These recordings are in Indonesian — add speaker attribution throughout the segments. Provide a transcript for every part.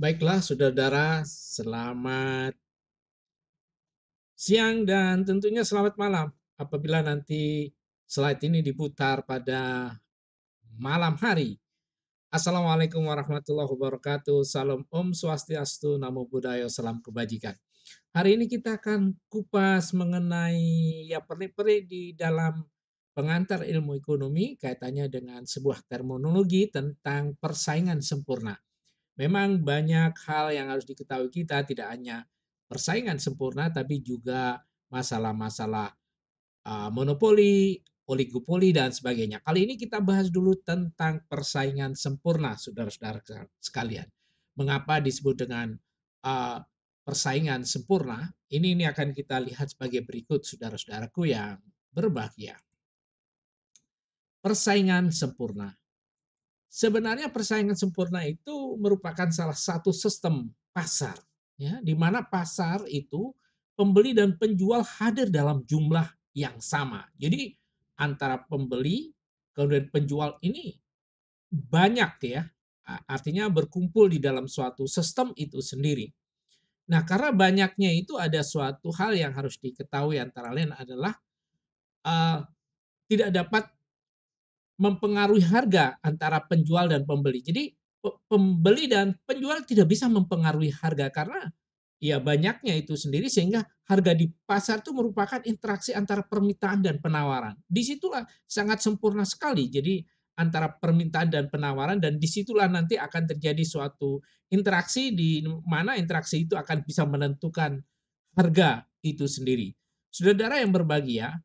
Speaker 1: Baiklah, saudara, selamat siang dan tentunya selamat malam. Apabila nanti slide ini diputar pada malam hari. Assalamualaikum warahmatullahi wabarakatuh. Salam Om Swastiastu, Namo Buddhaya, salam kebajikan. Hari ini kita akan kupas mengenai ya perlik-perlik di dalam pengantar ilmu ekonomi kaitannya dengan sebuah terminologi tentang persaingan sempurna. Memang banyak hal yang harus diketahui kita, tidak hanya persaingan sempurna, tapi juga masalah-masalah monopoli, oligopoli, dan sebagainya. Kali ini kita bahas dulu tentang persaingan sempurna, saudara-saudara sekalian. Mengapa disebut dengan uh, persaingan sempurna? Ini akan kita lihat sebagai berikut, saudara-saudaraku yang berbahagia. Persaingan sempurna. Sebenarnya persaingan sempurna itu merupakan salah satu sistem pasar, ya, di mana pasar itu pembeli dan penjual hadir dalam jumlah yang sama. Jadi antara pembeli kemudian penjual ini banyak ya, artinya berkumpul di dalam suatu sistem itu sendiri. Nah, karena banyaknya itu ada suatu hal yang harus diketahui antara lain adalah uh, tidak dapat mempengaruhi harga antara penjual dan pembeli. Jadi pembeli dan penjual tidak bisa mempengaruhi harga karena ya banyaknya itu sendiri sehingga harga di pasar itu merupakan interaksi antara permintaan dan penawaran. Disitulah sangat sempurna sekali. Jadi antara permintaan dan penawaran dan disitulah nanti akan terjadi suatu interaksi di mana interaksi itu akan bisa menentukan harga itu sendiri. Saudara yang berbahagia,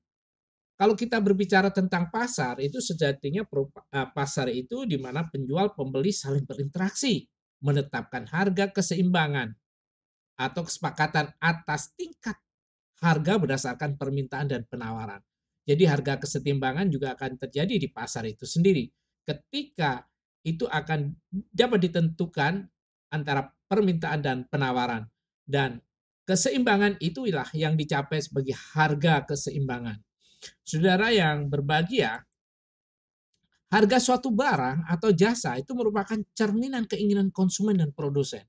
Speaker 1: kalau kita berbicara tentang pasar, itu sejatinya pasar itu di mana penjual pembeli saling berinteraksi, menetapkan harga keseimbangan atau kesepakatan atas tingkat harga berdasarkan permintaan dan penawaran. Jadi harga kesetimbangan juga akan terjadi di pasar itu sendiri. Ketika itu akan dapat ditentukan antara permintaan dan penawaran. Dan keseimbangan itulah yang dicapai sebagai harga keseimbangan. Saudara yang berbahagia, harga suatu barang atau jasa itu merupakan cerminan keinginan konsumen dan produsen.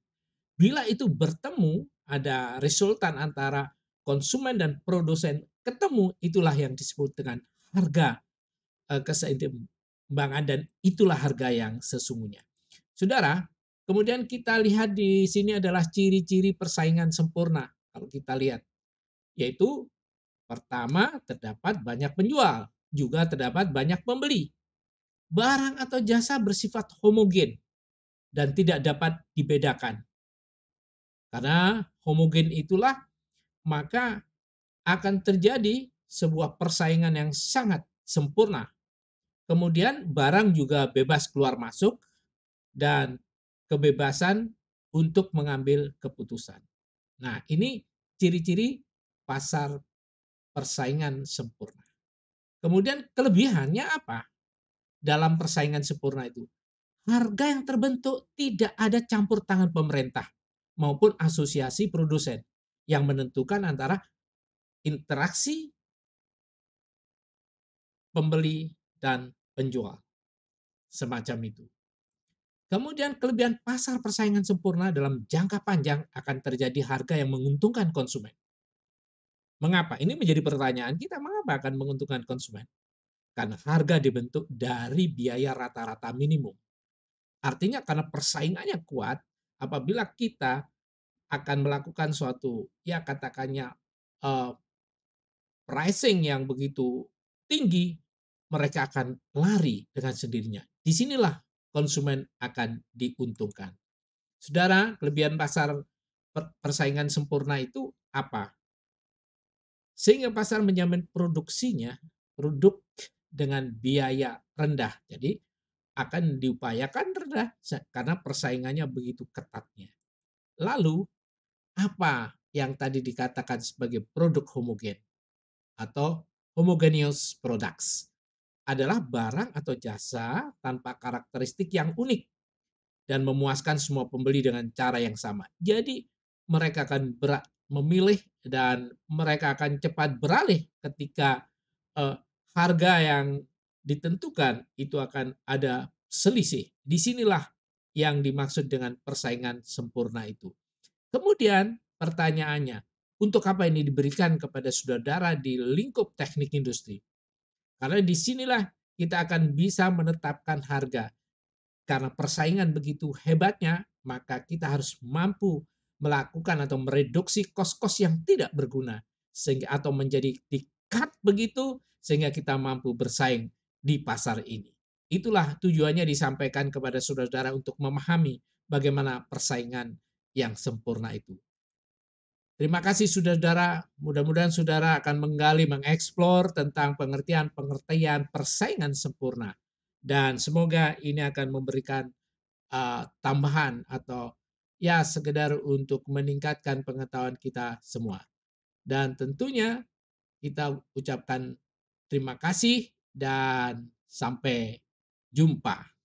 Speaker 1: Bila itu bertemu, ada resultan antara konsumen dan produsen ketemu, itulah yang disebut dengan harga keseimbangan dan itulah harga yang sesungguhnya. Saudara, kemudian kita lihat di sini adalah ciri-ciri persaingan sempurna. Kalau kita lihat, yaitu pertama terdapat banyak penjual, juga terdapat banyak pembeli. Barang atau jasa bersifat homogen dan tidak dapat dibedakan. Karena homogen itulah maka akan terjadi sebuah persaingan yang sangat sempurna. Kemudian barang juga bebas keluar masuk dan kebebasan untuk mengambil keputusan. Nah, ini ciri-ciri pasar persaingan sempurna. Kemudian kelebihannya apa dalam persaingan sempurna itu? Harga yang terbentuk tidak ada campur tangan pemerintah maupun asosiasi produsen yang menentukan antara interaksi pembeli dan penjual. Semacam itu. Kemudian kelebihan pasar persaingan sempurna dalam jangka panjang akan terjadi harga yang menguntungkan konsumen. Mengapa? Ini menjadi pertanyaan kita, mengapa akan menguntungkan konsumen? Karena harga dibentuk dari biaya rata-rata minimum. Artinya karena persaingannya kuat, apabila kita akan melakukan suatu, ya katakannya, eee, pricing yang begitu tinggi, mereka akan lari dengan sendirinya. Di sinilah konsumen akan diuntungkan. Saudara, kelebihan pasar persaingan sempurna itu apa? Sehingga pasar menjamin produksinya, produk dengan biaya rendah. Jadi akan diupayakan rendah karena persaingannya begitu ketatnya. Lalu apa yang tadi dikatakan sebagai produk homogen atau homogeneous products? Adalah barang atau jasa tanpa karakteristik yang unik dan memuaskan semua pembeli dengan cara yang sama. Jadi mereka akan memilih dan mereka akan cepat beralih ketika eh, harga yang ditentukan itu akan ada selisih. Disinilah yang dimaksud dengan persaingan sempurna itu. Kemudian pertanyaannya, untuk apa ini diberikan kepada saudara di lingkup teknik industri? Karena di sinilah kita akan bisa menetapkan harga. Karena persaingan begitu hebatnya, maka kita harus mampu melakukan atau mereduksi kos-kos yang tidak berguna sehingga atau menjadi di-cut begitu sehingga kita mampu bersaing di pasar ini. Itulah tujuannya disampaikan kepada saudara-saudara untuk memahami bagaimana persaingan yang sempurna itu. Terima kasih saudara-saudara, mudah-mudahan saudara akan menggali, mengeksplor tentang pengertian-pengertian persaingan sempurna. Dan semoga ini akan memberikan tambahan atau ya sekedar untuk meningkatkan pengetahuan kita semua. Dan tentunya kita ucapkan terima kasih dan sampai jumpa.